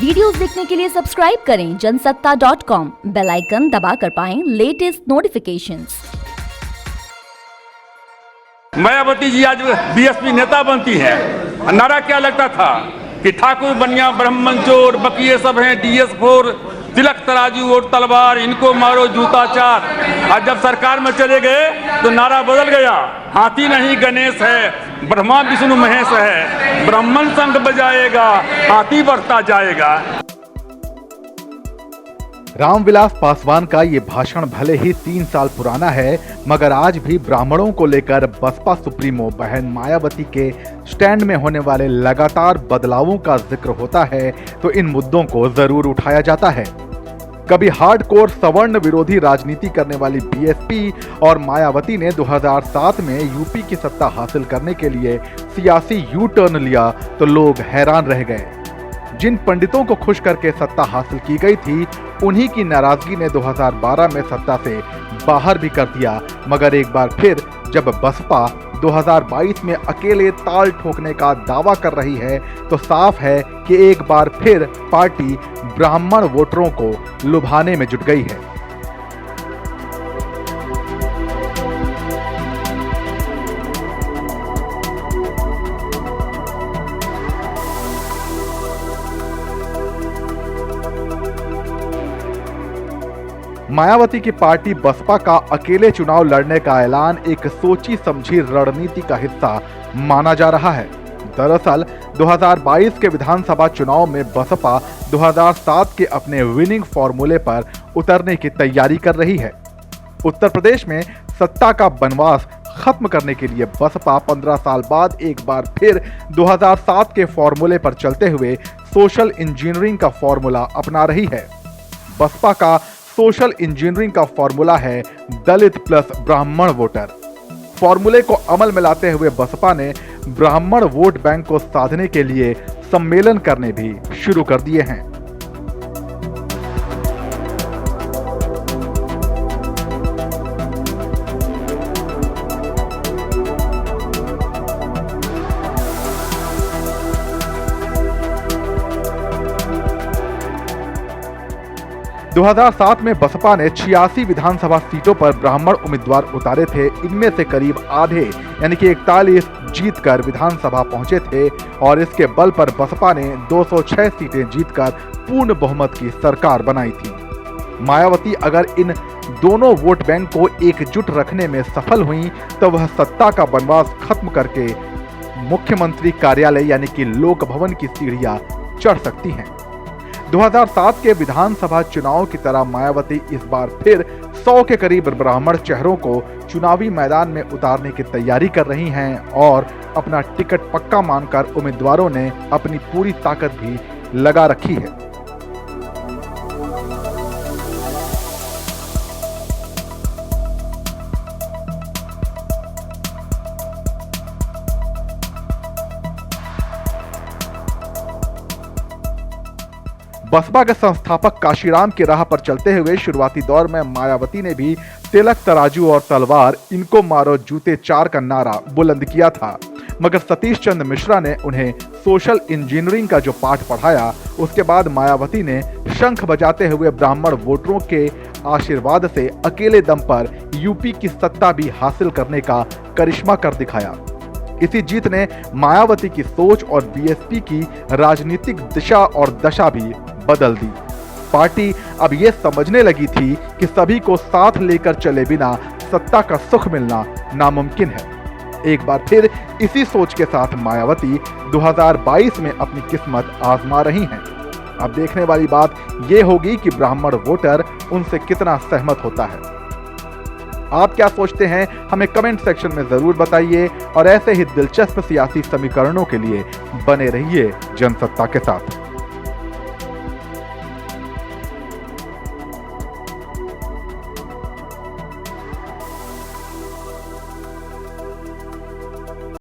Videos देखने के लिए सब्सक्राइब करें जनसत्ता.com, बेल आइकन दबाकर पाएं लेटेस्ट नोटिफिकेशंस। मायावती जी आज बीएसपी नेता बनती है। नारा क्या लगता था कि ठाकुर बनिया ब्राह्मण चोर बकिए सब हैं DS4, तिलक तराजू और तलवार, इनको मारो जूता चार। आज जब सरकार में चले गए तो नारा बदल गया, हाथी नहीं गणेश है, ब्रह्मा विष्णु महेश है, ब्राह्मण संग बजाएगा, हाथी बढ़ता जाएगा। रामविलास पासवान का ये भाषण भले ही 3 साल पुराना है, मगर आज भी ब्राह्मणों को लेकर बसपा सुप्रीमो बहन मायावती के स्टैंड में होने वाले लगातार बदलावों का जिक्र होता है तो इन मुद्दों को जरूर उठाया जाता है। कभी हार्डकोर सवर्ण विरोधी राजनीति करने वाली बीएसपी और मायावती ने 2007 में यूपी की सत्ता हासिल करने के लिए सियासी यू टर्न लिया तो लोग हैरान रह गए। जिन पंडितों को खुश करके सत्ता हासिल की गई थी, उन्हीं की नाराजगी ने 2012 में सत्ता से बाहर भी कर दिया। मगर एक बार फिर जब बसपा 2022 में अकेले ताल ठोकने का दावा कर रही है तो साफ है कि एक बार फिर पार्टी ब्राह्मण वोटरों को लुभाने में जुट गई है। मायावती की पार्टी बसपा का अकेले चुनाव लड़ने का ऐलान एक सोची समझी रणनीति का हिस्सा माना जा रहा है। दरअसल 2022 के विधानसभा चुनाव में बसपा 2007 के अपने विनिंग फॉर्मूले पर उतरने की तैयारी कर रही है। उत्तर प्रदेश में सत्ता का बनवास खत्म करने के लिए बसपा 15 साल बाद एक बार फिर 2007 के फॉर्मूले पर चलते हुए सोशल इंजीनियरिंग का फॉर्मूला अपना रही है। बसपा का सोशल इंजीनियरिंग का फॉर्मूला है दलित प्लस ब्राह्मण वोटर। फॉर्मूले को अमल में लाते हुए बसपा ने ब्राह्मण वोट बैंक को साधने के लिए सम्मेलन करने भी शुरू कर दिए हैं। – 2007 में बसपा ने 86 विधानसभा सीटों पर ब्राह्मण उम्मीदवार उतारे थे। इनमें से करीब आधे यानी कि 41 जीतकर विधानसभा पहुंचे थे और इसके बल पर बसपा ने 206 सीटें जीतकर पूर्ण बहुमत की सरकार बनाई थी। मायावती अगर इन दोनों वोट बैंक को एकजुट रखने में सफल हुई तो वह सत्ता का बनवास खत्म करके मुख्यमंत्री कार्यालय यानी कि लोक भवन की सीढ़ियां चढ़ सकती हैं। 2007 के विधानसभा चुनाव की तरह मायावती इस बार फिर 100 के करीब ब्राह्मण चेहरों को चुनावी मैदान में उतारने की तैयारी कर रही हैं और अपना टिकट पक्का मानकर उम्मीदवारों ने अपनी पूरी ताकत भी लगा रखी है। बसपा के संस्थापक काशीराम की राह पर चलते हुए शुरुआती दौर में मायावती ने भी तिलक तराजू और तलवार, इनको मारो जूते चार का नारा बुलंद किया था। मगर सतीश चंद्र मिश्रा ने उन्हें सोशल इंजीनियरिंग का जो पाठ पढ़ाया, उसके बाद मायावती ने शंख बजाते हुए ब्राह्मण वोटरों के आशीर्वाद से अकेले दम पर यूपी की सत्ता भी हासिल करने का करिश्मा कर दिखाया। इसी जीत ने मायावती की सोच और बीएसपी की राजनीतिक दिशा और दशा भी बदल दी। पार्टी अब ये समझने लगी थी कि सभी को साथ लेकर चले बिना सत्ता का सुख मिलना नामुमकिन है। एक बार फिर इसी सोच के साथ मायावती 2022 में अपनी किस्मत आजमा रही हैं। अब देखने वाली बात ये होगी कि ब्राह्मण वोटर उनसे कितना सहमत होता है। आप क्या सोचते हैं, हमें कमेंट सेक्शन में जरूर बताइए और ऐसे ही दिलचस्प सियासी समीकरणों के लिए बने रहिए जनसत्ता के साथ।